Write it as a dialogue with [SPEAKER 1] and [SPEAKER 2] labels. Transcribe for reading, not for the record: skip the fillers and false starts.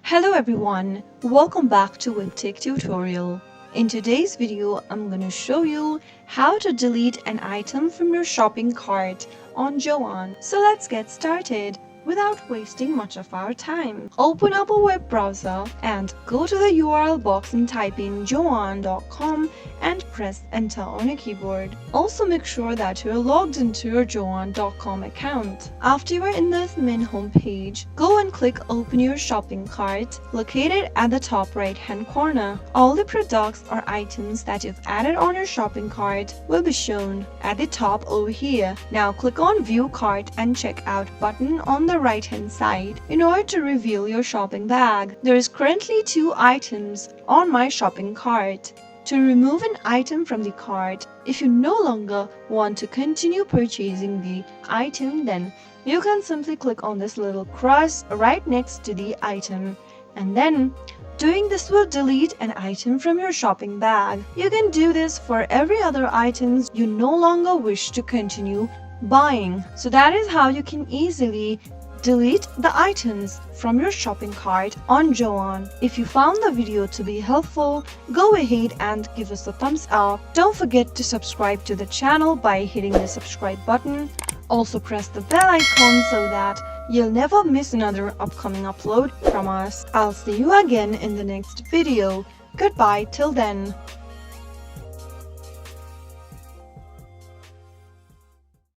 [SPEAKER 1] Hello everyone, welcome back to Webtech Tutorial. In today's video, I'm going to show you how to delete an item from your shopping cart on Joann. So let's get started. Without wasting much of our time, open up a web browser and go to the URL box and type in joann.com and press enter on your keyboard. Also make sure that you're logged into your joann.com account. After you are in this main homepage, go and click open your shopping cart located at the top right hand corner. All the products or items that you've added on your shopping cart will be shown at the top over here. Now click on view cart and check out button on the right hand side in order to reveal your shopping bag. There is currently 2 items on my shopping cart. To remove an item from the cart, if you no longer want to continue purchasing the item, then you can simply click on this little cross right next to the item, and then doing this will delete an item from your shopping bag. You can do this for every other items you no longer wish to continue buying. So that is how you can easily delete the items from your shopping cart on Joann. If you found the video to be helpful, go ahead and give us a thumbs up. Don't forget to subscribe to the channel by hitting the subscribe button. Also press the bell icon so that you'll never miss another upcoming upload from us. I'll see you again in the next video. Goodbye till then.